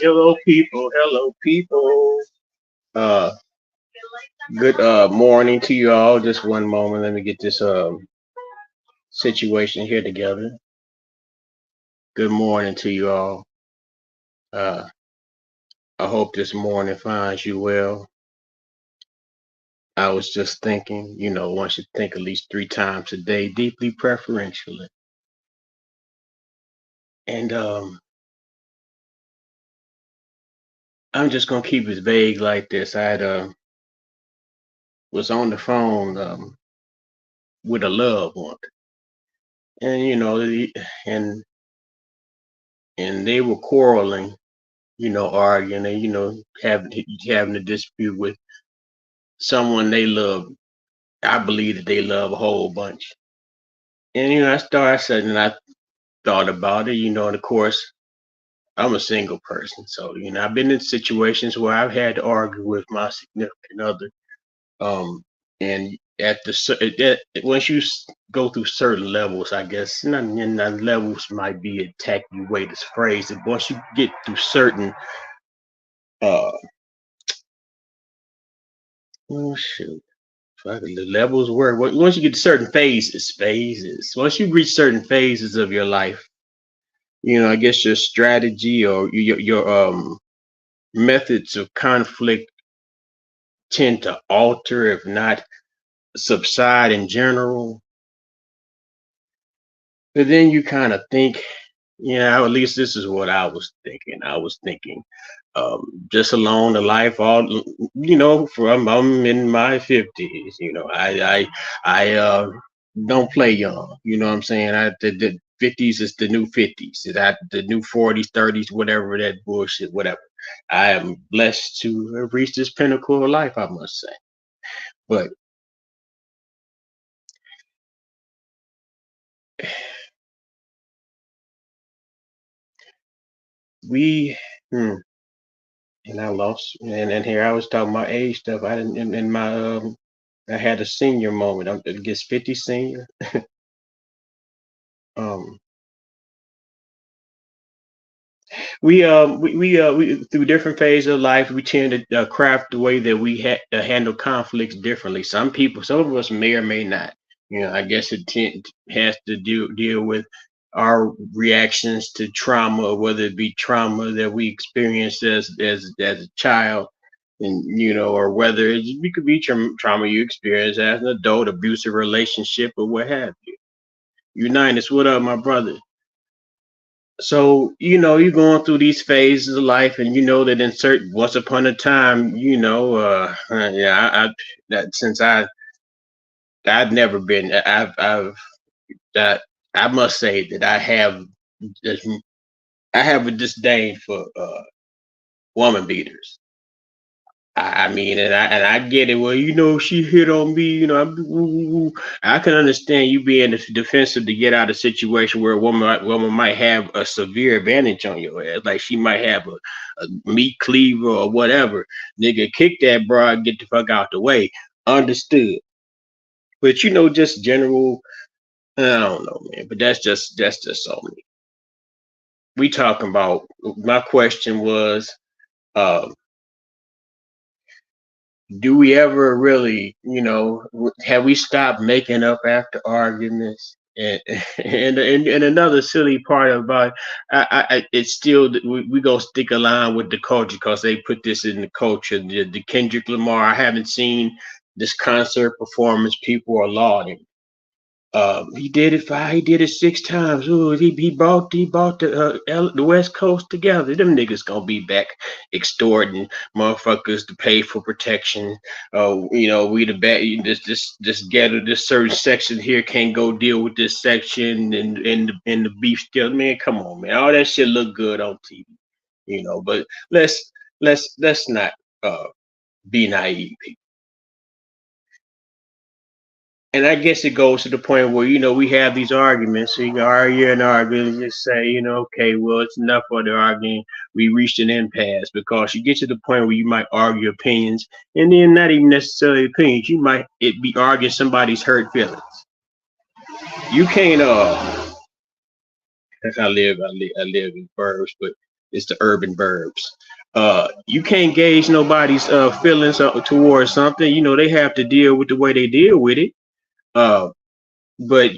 Hello, people. Hello, people. Uh, good morning to you all. Just one moment. Let me get this situation here together. Good morning to you all. Uh, I hope this morning finds you well. I was just thinking, one should think at least 3 times a day, deeply preferentially. And I'm just gonna keep it vague like this. Was on the phone with a loved one, and and and they were quarreling, arguing, and having a dispute with someone they love. I believe that they love a whole bunch. And I said, and I thought about it, and of course, I'm a single person, so I've been in situations where I've had to argue with my significant other. Um, and once you go through certain levels, I guess, and levels might be a tacky way to phrase it. Once you get through certain, uh, oh shoot, the levels work. Once you get to certain phases. Once you reach certain phases of your life, I guess your strategy or your methods of conflict tend to alter, if not subside in general. But then you kind of think, at least this is what I was thinking. I was thinking, just along the life, all from I'm in my 50s. I don't play young. You know what I'm saying? The 50s is the new 50s. That the new 40s, 30s, whatever that bullshit, whatever. I am blessed to have reached this pinnacle of life, I must say. But we, hmm, and I lost, and here I was talking about age stuff. I didn't in my I had a senior moment. I guess 50 senior. Um, we through different phases of life, we tend to craft the way that we handle conflicts differently. Some of us may or may not. I guess has to deal with our reactions to trauma, whether it be trauma that we experienced as a child, and or whether it could be trauma you experience as an adult, abusive relationship, or what have you. Unitas, what up, my brother? So, you're going through these phases of life, and you know that in certain once upon a time, yeah, that since I've never been, that I must say that this, I have a disdain for woman beaters. I mean, and I get it. Well, she hit on me. I can understand you being defensive to get out of a situation where a woman might have a severe advantage on your ass, like she might have a meat cleaver or whatever. Nigga, kick that broad, get the fuck out the way. Understood. But just general. I don't know, man. But that's just so me. We talking about. My question was. Um, do we ever really, have we stopped making up after arguments? And and another silly part about it's still we go stick a line with the culture because they put this in the culture. The Kendrick Lamar, I haven't seen this concert performance. People are lauding. He did it five. He did it 6 times. Ooh, he bought the West Coast together. Them niggas gonna be back extorting motherfuckers to pay for protection. We the bad. This ghetto, this certain section here can't go deal with this section, and the beef still. Man, come on, man. All that shit look good on TV. But let's not be naive. and I guess it goes to the point where we have these arguments. So you can argue and argue and just say, okay, well, it's enough for the arguing. We reached an impasse because you get to the point where you might argue opinions, and then not even necessarily opinions. You might be arguing somebody's hurt feelings. You can't. That's how I live. I live in burbs, but it's the urban burbs. You can't gauge nobody's feelings towards something. They have to deal with the way they deal with it. Uh, but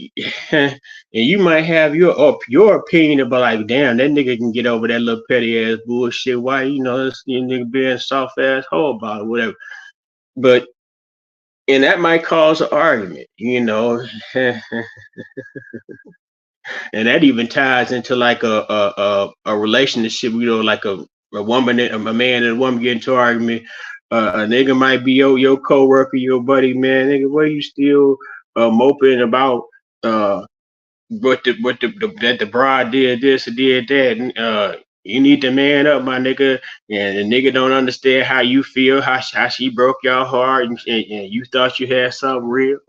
and you might have your opinion about like, damn, that nigga can get over that little petty ass bullshit. Why this nigga being soft ass hoe about it, whatever. But and that might cause an argument. And that even ties into like a relationship. Like a woman, a man and a woman get into an argument. A nigga might be your coworker, your buddy, man. Nigga, what are you still moping about? That the broad did this or did that. You need to man up, my nigga. And the nigga don't understand how you feel, how she broke your heart, and you thought you had something real.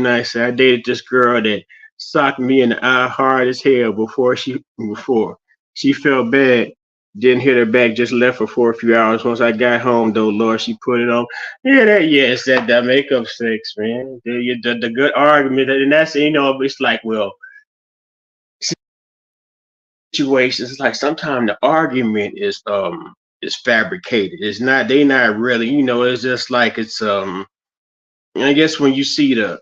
I said I dated this girl that socked me in the eye hard as hell before she felt bad. Didn't hit her back, just left her for a few hours. Once I got home, though, Lord, she put it on. Yeah, it's that makeup sex, man. The good argument, and that's it's like, well, situations. It's like sometimes the argument is fabricated. It's not. They not really. It's just like it's. I guess when you see the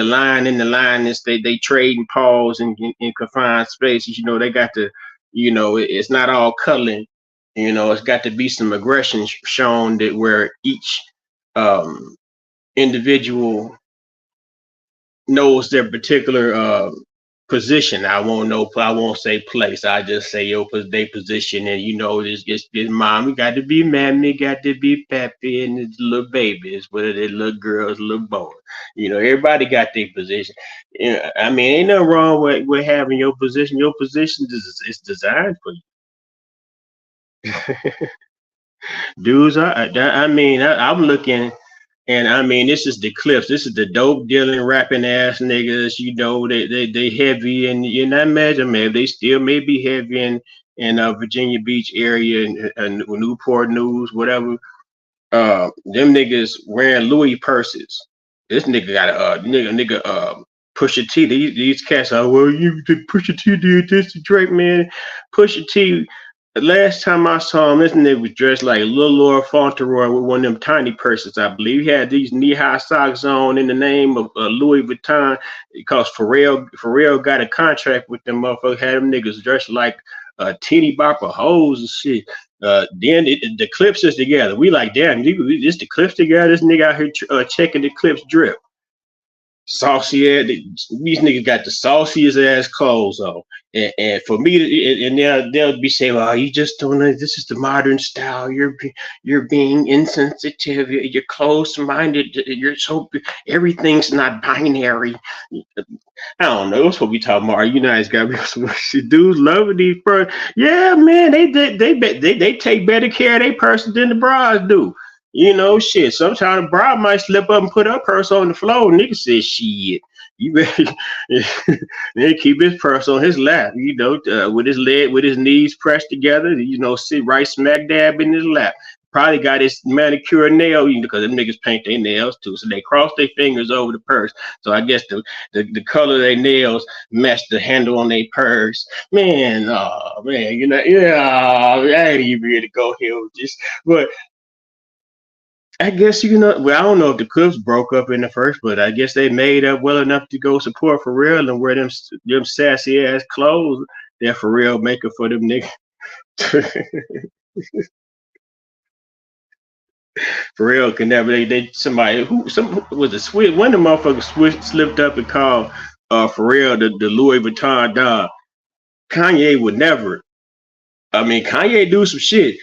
line in the line is they trade and pause in confined spaces. They got to, it's not all cuddling. It's got to be some aggression shown that where each um, individual knows their particular position. I won't say place. I just say they position, and this mom, we got to be mammy, got to be pappy, and it's little babies, whether they're little girls, little boys. Everybody got their position. I mean, ain't nothing wrong with having your position. Your position is designed for you. Dudes, I'm looking. And I mean, this is the Clips. This is the dope dealing, rapping ass niggas. They heavy, and you're not imagine, man. They still may be heavy in Virginia Beach area and Newport News, whatever. Them niggas wearing Louis purses. This nigga got a Pusha T. These cats are, well, Pusha T did this to Drake, man. Pusha T. The last time I saw him, this nigga was dressed like Lil Lord Fauntleroy with one of them tiny purses, I believe. He had these knee-high socks on in the name of Louis Vuitton because Pharrell got a contract with them motherfuckers, had them niggas dressed like teeny bopper hoes and shit. Then the Clips is together. We like, damn, this the Clips together? This nigga out here checking the Clips drip. Saucy ass, these niggas got the sauciest ass clothes on, and for me, and they'll be saying, "Oh, you just don't know. This is the modern style. You're being insensitive. You're closed-minded. You're so everything's not binary." I don't know. That's what we talking about. You guys got me some shit. Dudes loving these first. Yeah, man, they take better care of their person than the bras do. Shit. Sometimes the bride might slip up and put her purse on the floor. Nigga said, shit. You better then keep his purse on his lap, with his knees pressed together, sit right smack dab in his lap. Probably got his manicure nail, because them niggas paint their nails too. So they cross their fingers over the purse. So I guess the color of their nails match the handle on their purse. Man, oh man, I ain't even ready to go here with this. But I guess well, I don't know if the Clips broke up in the first, but I guess they made up well enough to go support Pharrell and wear them sassy ass clothes that Pharrell making for them niggas. Pharrell can never. Somebody who was a switch. One of the motherfuckers slipped up and called Pharrell the Louis Vuitton dog. Kanye would never. I mean, Kanye do some shit.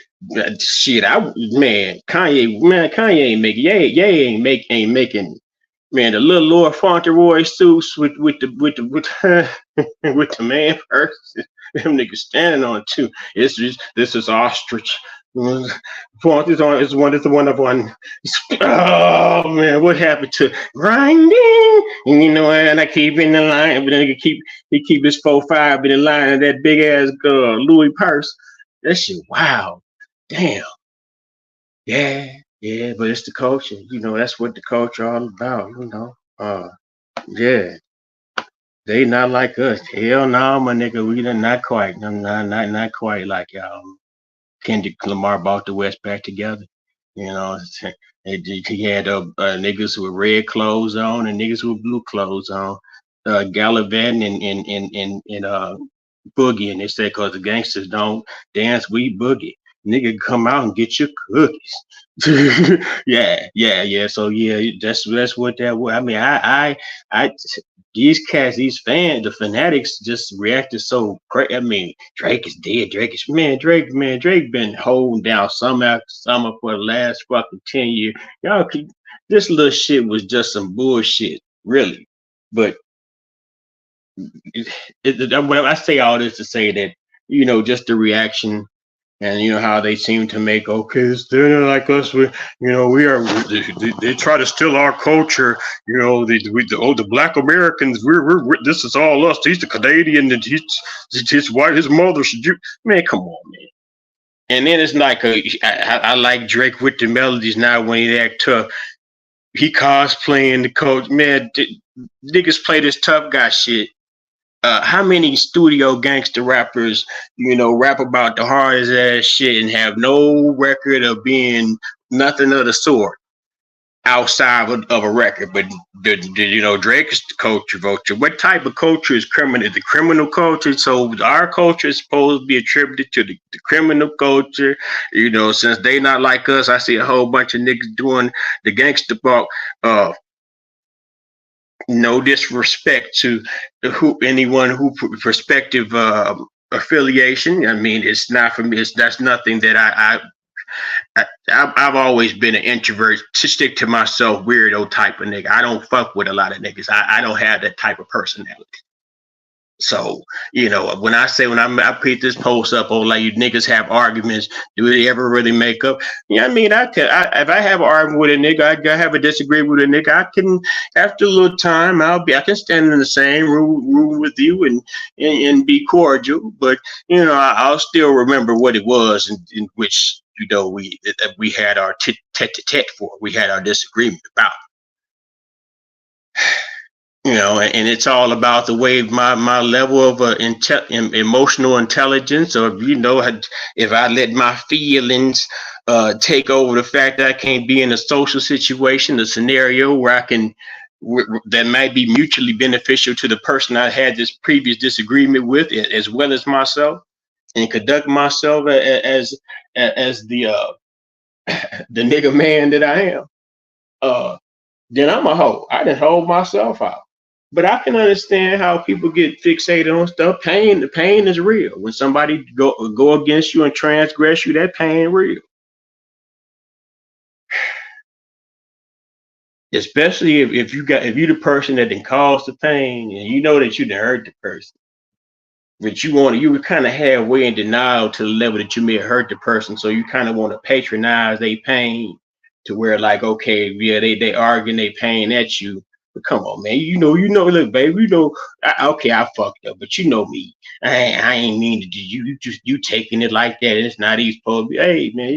Shit, Kanye ain't making, ain't making, man. The little Lord Fauntleroy suits with the with the man first. Them niggas standing on it too. This is ostrich. It's one. It's the one of one. Oh man, what happened to grinding? And you know, and I keep in the line, but then he keep his 4-5 in the line of that big ass Louis purse. That shit, wow, damn, yeah, yeah. But it's the culture, you know. That's what the culture all about, you know. Yeah, they not like us. Hell no, my nigga, we done not quite, not quite like y'all. Kendrick Lamar brought the West back together. You know, he had niggas with red clothes on and niggas with blue clothes on, gallivanting and boogie. And they said, because the gangsters don't dance, we boogie. Nigga, come out and get your cookies. Yeah. So yeah, that's what that was. I mean, I these cats, these fans, the fanatics just reacted so crazy. I mean, Drake is dead. Drake been holding down summer after summer for the last fucking 10 years. Y'all, this little shit was just some bullshit, really. But when I say all this to say that, you know, just the reaction and you know how they seem to make okay, they're not like us. We, you know, we are. They try to steal our culture. You know, the black Americans. We're this is all us. He's the Canadian, and he's white. His mother should you. Man, come on, man. And then it's like I like Drake with the melodies now when he act tough. He cosplaying the coach. Man, niggas play this tough guy shit. How many studio gangster rappers, you know, rap about the hardest ass shit and have no record of being nothing of the sort outside of a record? But you know, Drake is the culture vulture. What type of culture is criminal? The criminal culture. So our culture is supposed to be attributed to the criminal culture. You know, since they not like us, I see a whole bunch of niggas doing the gangster talk. No disrespect to anyone who prospective affiliation. I mean, it's not for me. That's nothing that I've always been an introvert, to stick to myself, weirdo type of nigga. I don't fuck with a lot of niggas. I don't have that type of personality. So, you know, when I put this post up on like you niggas have arguments, do they ever really make up? Yeah, I mean, if I have an argument with a nigga, I have a disagreement with a nigga, I can, after a little time, I can stand in the same room with you and be cordial, but you know, I'll still remember what it was in which, you know, we had our tete-a-tete for, we had our disagreement about. You know, and it's all about the way my level of emotional intelligence, or you know, if I let my feelings take over the fact that I can't be in a social situation, a scenario where I can that might be mutually beneficial to the person I had this previous disagreement with, as well as myself, and conduct myself as the nigga man that I am. Then I'm a hoe. I didn't hold myself out. But I can understand how people get fixated on stuff. The pain is real. When somebody go against you and transgress you, that pain real. Especially if you're the person that then caused the pain and you know that you done hurt the person. But you were kind of halfway in denial to the level that you may have hurt the person. So you kind of want to patronize their pain to where like, okay, yeah, they arguing their pain at you. But come on, man, look, baby, okay, I fucked up, but you know me. I ain't mean to do you taking it like that. It's not even supposed to be. Hey, man, you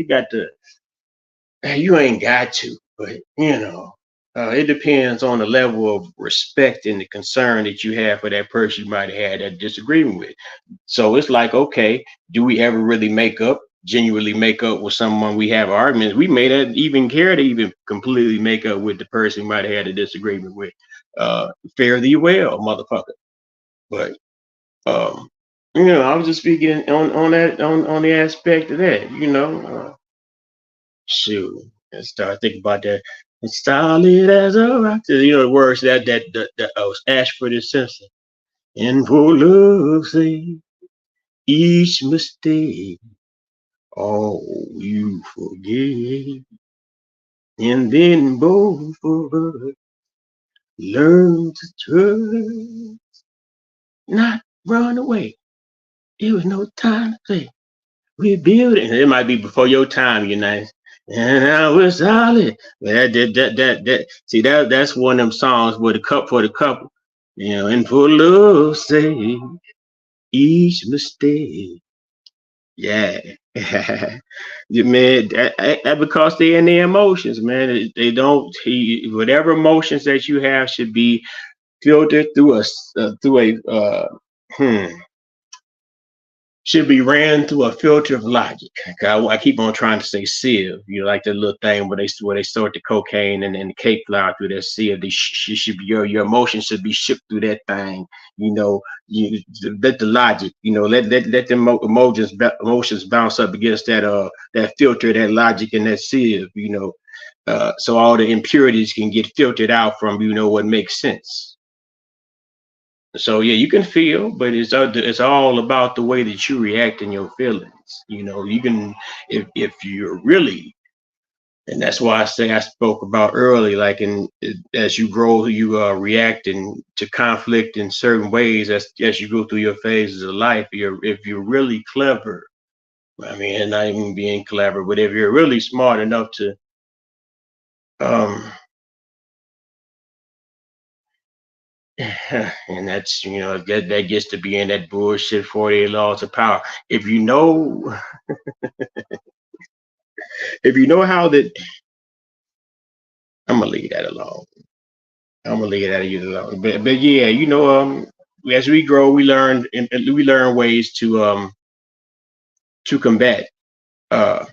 ain't got to, but you know, it depends on the level of respect and the concern that you have for that person you might have had that disagreement with. So it's like, okay, do we ever really genuinely make up with someone we have arguments? We may not even care to even completely make up with the person we might have had a disagreement with. Fare thee well, motherfucker. But um, you know, I was just speaking on the aspect of that, you know. Shoot, and start thinking about that. And solid as a rock. You know the words that Ashford and Simpson. And for love's sake, each mistake, all you forget. And then both of us learn to trust, not run away. There was no time to play. We build it. It might be before your time, you know. And I was solid. That. See, that's one of them songs with a cup for the couple. You know, and for love's sake, each mistake. Yeah. Yeah, man, that because they're in their emotions, man. They don't. Whatever emotions that you have should be filtered through hmm, should be ran through a filter of logic. I keep on trying to say sieve. You know, like the little thing where they sort the cocaine and the cake flour through that sieve. They should be your emotions should be shipped through that thing. You know, you let the logic. You know, let the emotions bounce up against that filter, that logic, and that sieve. You know, so all the impurities can get filtered out from what makes sense. So yeah, you can feel, but it's all about the way that you react in your feelings. You know, you can if you're really, and that's why I say I spoke about early, like as you grow, you reacting to conflict in certain ways as you go through your phases of life. If you're really clever, I mean, and not even being clever, but if you're really smart enough to um and that's that gets to be in that bullshit 48 laws of power. If you know if you know how that I'm gonna leave that alone. I'm gonna leave that alone. But yeah, as we grow, we learn ways to combat uh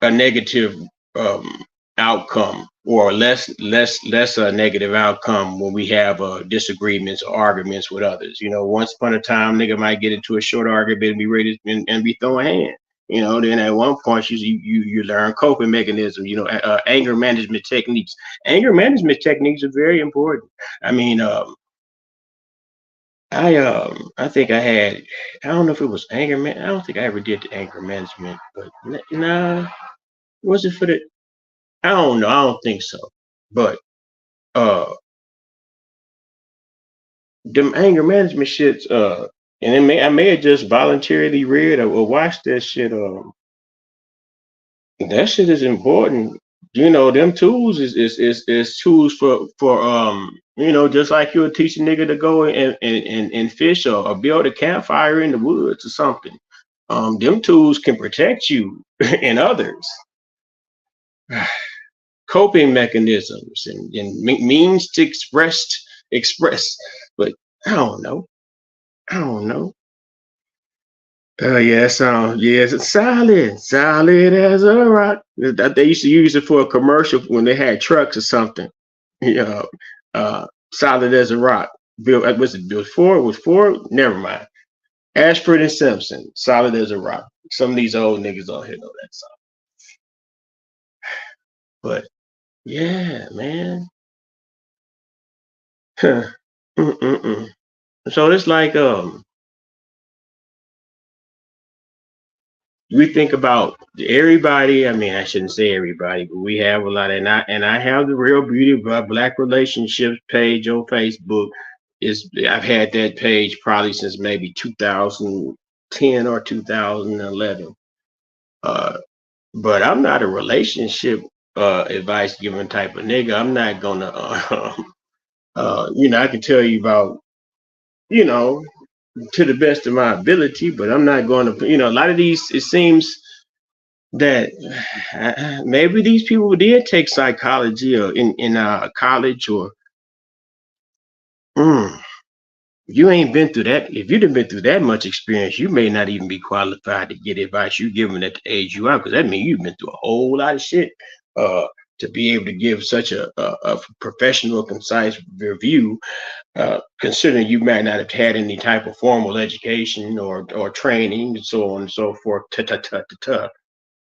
a negative um, outcome or less a negative outcome when we have disagreements or arguments with others. You know, once upon a time, nigga might get into a short argument and be ready and be throwing hands. You know, then at one point you learn coping mechanisms. You know, anger management techniques. Anger management techniques are very important. I mean, I think I don't know if it was anger man. I don't think I ever did the anger management, but nah, was it for the I don't know. I don't think so. But uh them anger management shits, and I may have just voluntarily read or watched that shit. That shit is important. You know, them tools is tools for just like you'll teach a nigga to go and fish or build a campfire in the woods or something. Them tools can protect you and others. Coping mechanisms and means to express. But I don't know. I don't know. Yeah, it's solid as a rock. They used to use it for a commercial when they had trucks or something. Yeah, solid as a rock. Bill, was it Bill Ford? Was Ford? Never mind. Ashford and Simpson, solid as a rock. Some of these old niggas on here know that song. But yeah, man. Huh. Mm-mm-mm. So it's like we think about everybody. I mean, I shouldn't say everybody, but we have a lot, and I have the Real Beauty of Black Relationships page on Facebook. I've had that page probably since maybe 2010 or 2011. Uh, but I'm not a relationship advice giving type of nigga. I'm not gonna, I can tell you about, you know, to the best of my ability, but I'm not going to, a lot of these, it seems that maybe these people did take psychology or in college or mm, you ain't been through that. If you'd have been through that much experience, you may not even be qualified to get advice you giving at the age you are, because that means you've been through a whole lot of shit uh, to be able to give such a professional, concise review. Considering you might not have had any type of formal education or training and so on and so forth. Ta ta ta ta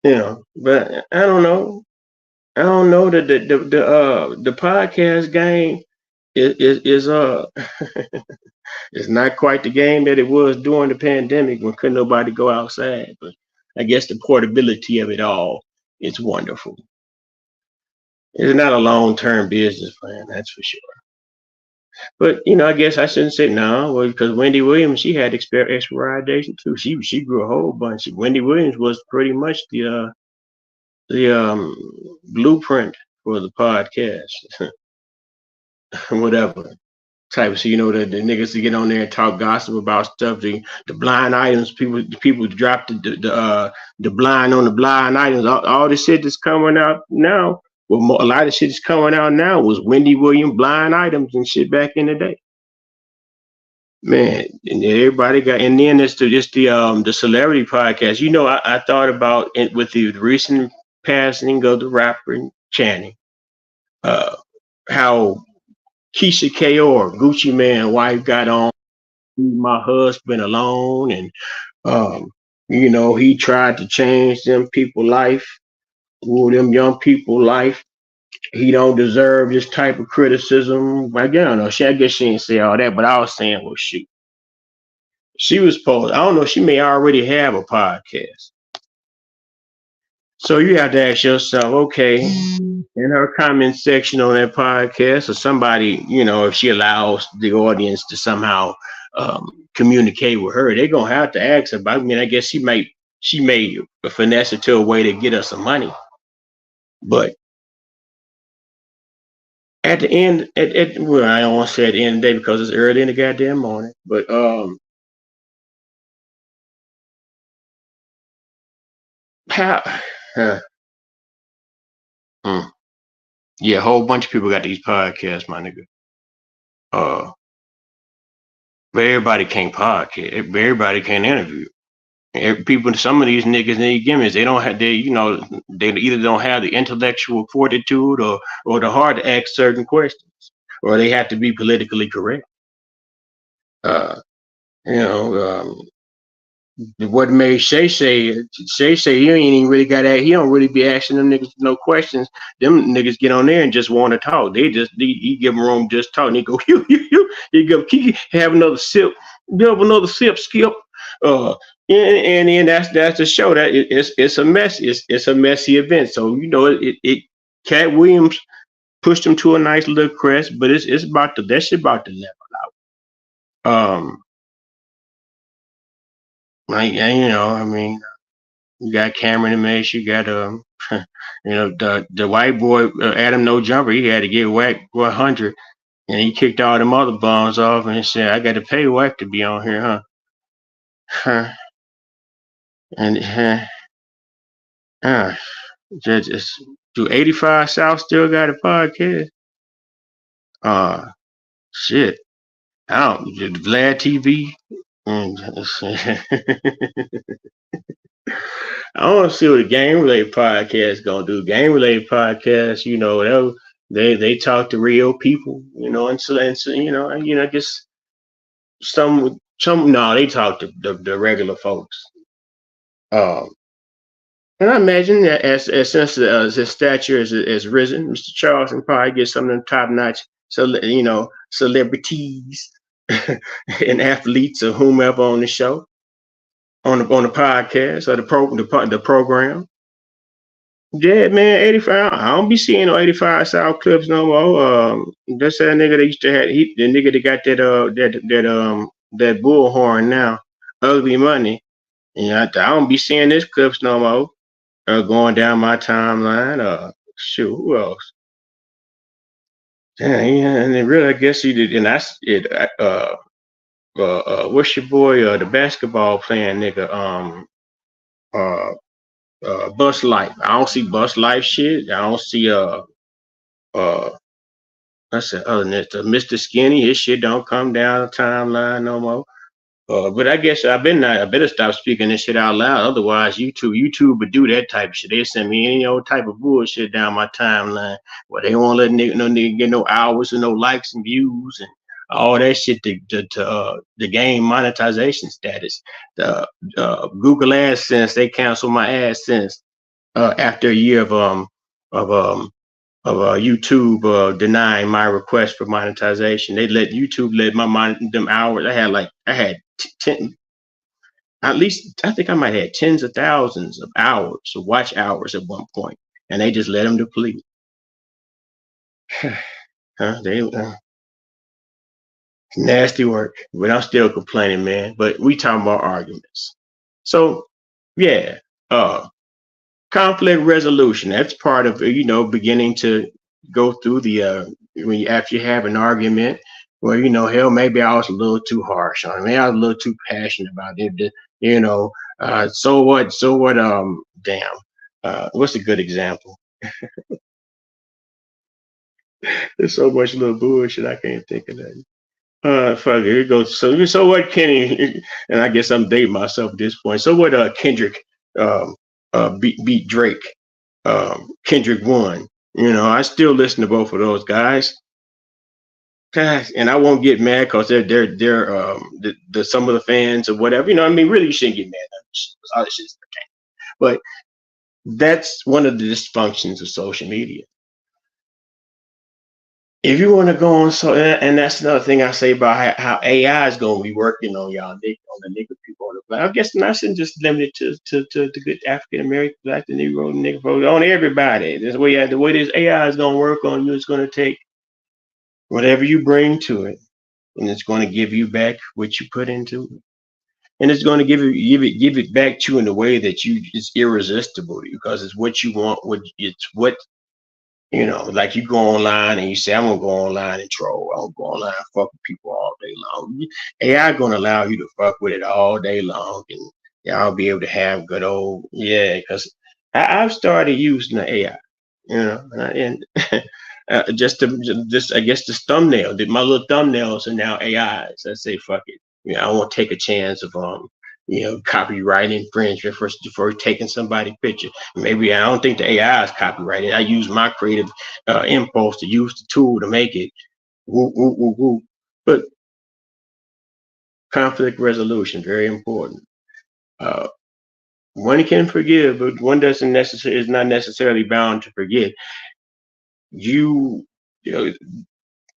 ta. But I don't know. I don't know that the podcast game is it's not quite the game that it was during the pandemic when couldn't nobody go outside. But I guess the portability of it all is wonderful. It's not a long term business plan, that's for sure. But I guess I shouldn't say no, well, because Wendy Williams, she had expiration too. She grew a whole bunch. Wendy Williams was pretty much the blueprint for the podcast, whatever type. So the niggas to get on there and talk gossip about stuff. The blind items, people drop the blind on the blind items. All the shit that's coming out now. Well, a lot of shit that's coming out now was Wendy Williams blind items and shit back in the day. Man, and everybody got, and then it's the celebrity podcast. I thought about it with the recent passing of the rapper Channing, uh, how Keisha Kaur, Gucci Man wife, got on Leave My Husband Alone, and he tried to change them people life, them young people life. He don't deserve this type of criticism. Again, I don't know. I guess she didn't say all that, but I was saying, well, shoot. She was supposed, I don't know, she may already have a podcast. So you have to ask yourself, okay, in her comment section on that podcast, or somebody, if she allows the audience to somehow communicate with her, they're gonna have to ask about. I mean, I guess she may finesse it to a way to get us some money, but at the end, well, I don't want to say at the end of the day because it's early in the goddamn morning, but how? Hmm. Yeah, a whole bunch of people got these podcasts, my nigga. But everybody can't podcast. Everybody can't interview. People, some of these niggas need gimmicks. They don't have. They either don't have the intellectual fortitude or the heart to ask certain questions, or they have to be politically correct. Uh, you know, what made Shay say he ain't even really got that. He don't really be asking them niggas no questions. Them niggas get on there and just want to talk. He give them room just talk. And he go he go Kiki have another sip, skip. And then that's the show. That it's a mess. It's a messy event. So Cat Williams pushed him to a nice little crest, but it's about to that shit about to level out. I mean, you got Cameron Mace, you got the white boy Adam No Jumper. He had to get whacked 100, and he kicked all them other bums off and said, "I got to pay whack to be on here, huh?" And just do 85 South still got a podcast? Shit, I don't. Vlad TV. I want to see what a game related podcast gonna do. Game related podcast, they talk to real people, and just some no, they talk to the regular folks. And I imagine that since his stature has risen, Mr. Charles can probably get some of them top notch, celebrities and athletes or whomever on the show, on the podcast or the program. Yeah, man, 85. I don't be seeing no 85 South clips no more. That's that nigga that used to have the nigga that got that bullhorn now, Ugly Money. I don't be seeing this clips no more. Going down my timeline. Shoot, who else? Yeah, and then really, I guess he did, and that's it. What's your boy? The basketball playing nigga. Bus Life. I don't see Bus Life shit. I don't see That's the other than that, Mr. Skinny. His shit don't come down the timeline no more. But I guess I better stop speaking this shit out loud. Otherwise, YouTube would do that type of shit. They send me any old type of bullshit down my timeline where they won't let nigga get no hours and no likes and views and all that shit to gain monetization status. The Google AdSense, they cancel my AdSense after a year of YouTube denying my request for monetization. They let YouTube let them hours. I had 10, at least I think I might have had tens of thousands of hours of watch hours at one point, and they just let them deplete. Nasty work, but I'm still complaining, man. But we talking about arguments. So yeah, uh, conflict resolution. That's part of beginning to go through the when you after you have an argument. Well, hell, maybe I was a little too harsh on it. Maybe I was a little too passionate about it. You know, so what? So what? Damn. What's a good example? There's so much little bullshit I can't think of that. Fuck it. Here it goes. So what, Kenny? And I guess I'm dating myself at this point. So what? Kendrick um, beat Drake. Kendrick won. I still listen to both of those guys. Gosh, and I won't get mad because they're some of the fans or whatever. I mean, really, you shouldn't get mad. All this shit's okay. But that's one of the dysfunctions of social media. If you want to go on, and that's another thing I say about how AI is going to be working on y'all, on the nigga people on the planet. I guess not just limited to the good African American, Black, the Negro, nigga folks, on everybody. The way this AI is going to work on you is going to take whatever you bring to it, and it's going to give you back what you put into it, and it's going to give it back to you in a way that it's irresistible because it's what you want. It's what like you go online and you say, I'm gonna go online and troll. I'm gonna go online and fuck with people all day long. AI gonna allow you to fuck with it all day long, and y'all be able to have good old Because I've started using the AI, and just I guess this thumbnail. My little thumbnails are now AIs. I say fuck it. I won't take a chance of copyright infringement for taking somebody's picture. Maybe I don't think the AI is copyrighted. I use my creative impulse to use the tool to make it. Woo, woo, woo, woo. But conflict resolution, very important. Uh, one can forgive, but one doesn't necessarily is not necessarily bound to forget. You, you know,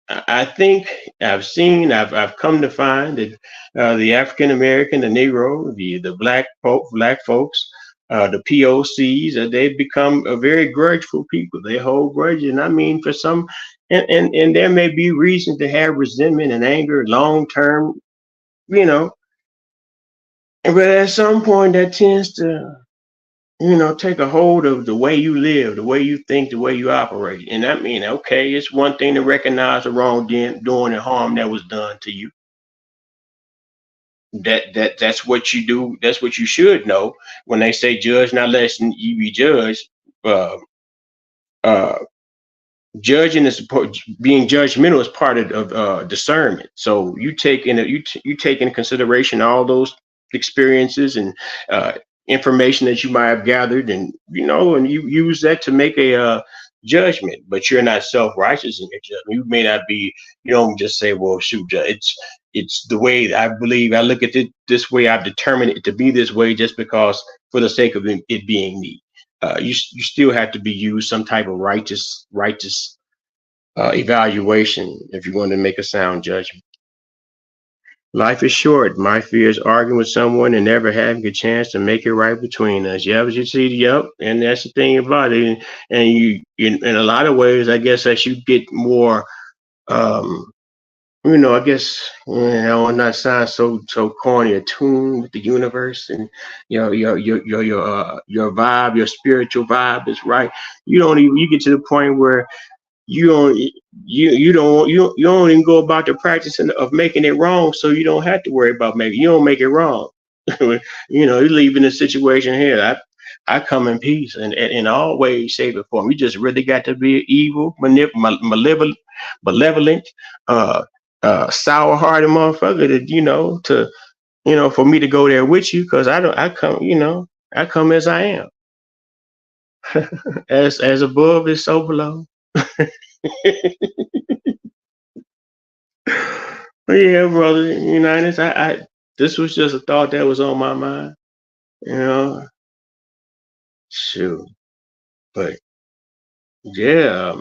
I think I've come to find that the African American, the Negro, the black folks, the POCs, they've become a very grudgeful people. They hold grudges, and I mean, for some, and there may be reason to have resentment and anger long term, you know, but at some point that tends to take a hold of the way you live, the way you think, the way you operate. And I mean, okay, it's one thing to recognize the wrong doing and harm that was done to you. That's what you do. That's what you should know when they say judge not less than you be judged. Uh, uh, Judging is being judgmental is part of discernment. So you take into consideration all those experiences and uh, information that you might have gathered, and and you use that to make a judgment. But you're not self-righteous in your judgment. You may not be. You don't just say, "Well, shoot, it's the way I believe. I look at it this way. I've determined it to be this way just because for the sake of it being me." You still have to be used some type of righteous evaluation if you want to make a sound judgment. Life is short. My fear is arguing with someone and never having a chance to make it right between us. Yep, you see, yep, and that's the thing about it. And in a lot of ways, I guess as you get more, um, I guess not sound so corny, attuned with the universe, and your vibe, your spiritual vibe is right. You get to the point where you don't you don't even go about the practicing of making it wrong, so you don't have to worry about making you don't make it wrong. You leave in a situation here. I come in peace and in all ways, shape, or form. You just really got to be evil, malevolent, sour-hearted motherfucker that for me to go there with you, because I come as I am. As above is so below. Yeah, brother, United. I this was just a thought that was on my mind. You know, shoot. But yeah,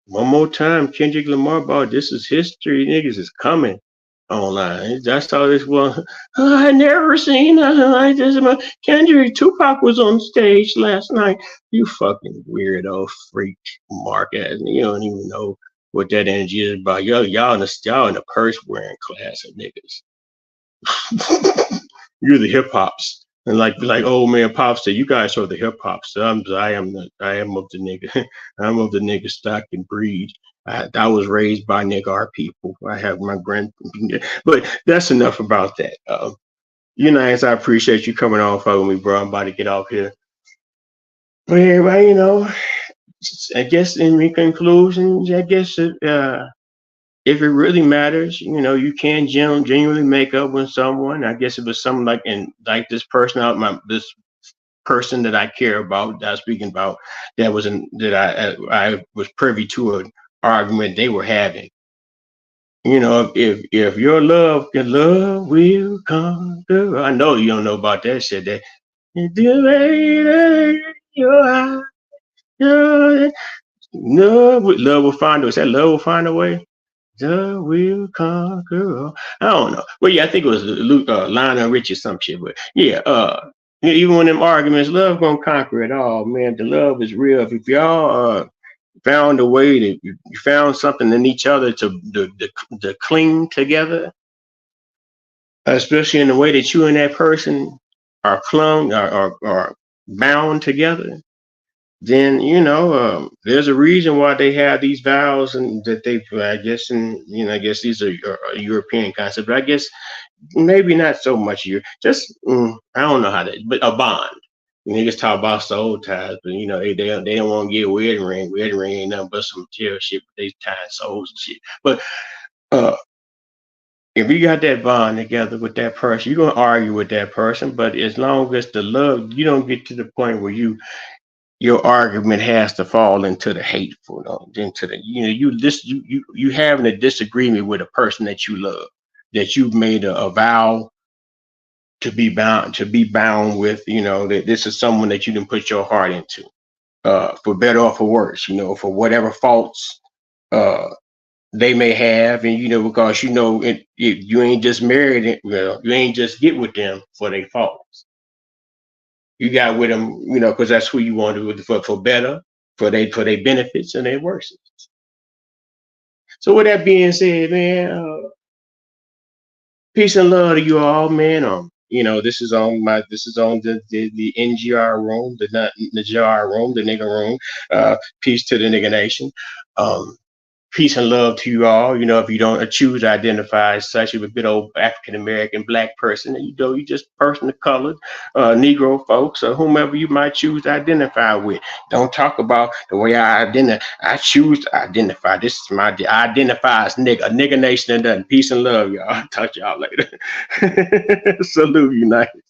one more time, Kendrick Lamar bought this is history. Niggas is coming online. I saw this one. Oh, I never seen nothing like this. Kendrick Tupac was on stage last night. You fucking weirdo freak, Mark ass. You don't even know. what that energy is about. Y'all in the purse wearing class of niggas. You're the hip hops. And like old man Pop said, you guys are the hip hops. I am of the nigga I'm of the nigga stock and breed. I was raised by nigga people. I have my grand, but that's enough about that. As I appreciate you coming on with me, bro. I'm about to get off here. But everybody, I guess in conclusion, I guess if it really matters, you can genuinely make up with someone. I guess it was something like this person out this person that I care about, that I was speaking about, that I was privy to an argument they were having. If your love will conquer. I know you don't know about that shit. That your eyes, love will find a way. Is that love will find a way? The will conquer all. I don't know. Well, yeah, I think it was Lionel Richie some shit. But yeah, even when them arguments, love gonna conquer it all, man. The love is real. If y'all found a way that you found something in each other to cling together, especially in the way that you and that person are clung or bound together, then there's a reason why they have these vows and that they, I guess, and I guess these are a European concept, but I guess maybe not so much you just I don't know how to, but a bond. Niggas talk about soul ties, but they don't want to get a wedding ring. Wedding ring ain't nothing but some material shit, but they tie souls and shit. But uh if you got that bond together with that person, you're gonna argue with that person, but as long as the love, you don't get to the point where your argument has to fall into the hateful, into the you having a disagreement with a person that you love, that you've made a vow to be bound with. That this is someone that you didn't put your heart into, for better or for worse. For whatever faults uh, they may have, and because you ain't just married it, you ain't just get with them for their faults. You got with them, because that's who you want to for better, for their benefits and their worst. So with that being said, man, peace and love to you all, man. This is on the NGR room, the JR room, the nigga room. Peace to the nigga nation. Um, Peace and love to you all. If you don't choose to identify as such, you're a good old African American black person, and you just person of color, Negro folks, or whomever you might choose to identify with. Don't talk about the way I identify. I choose to identify. This is I identify as nigga nation and done. Peace and love, y'all. Talk to y'all later. Salute, United.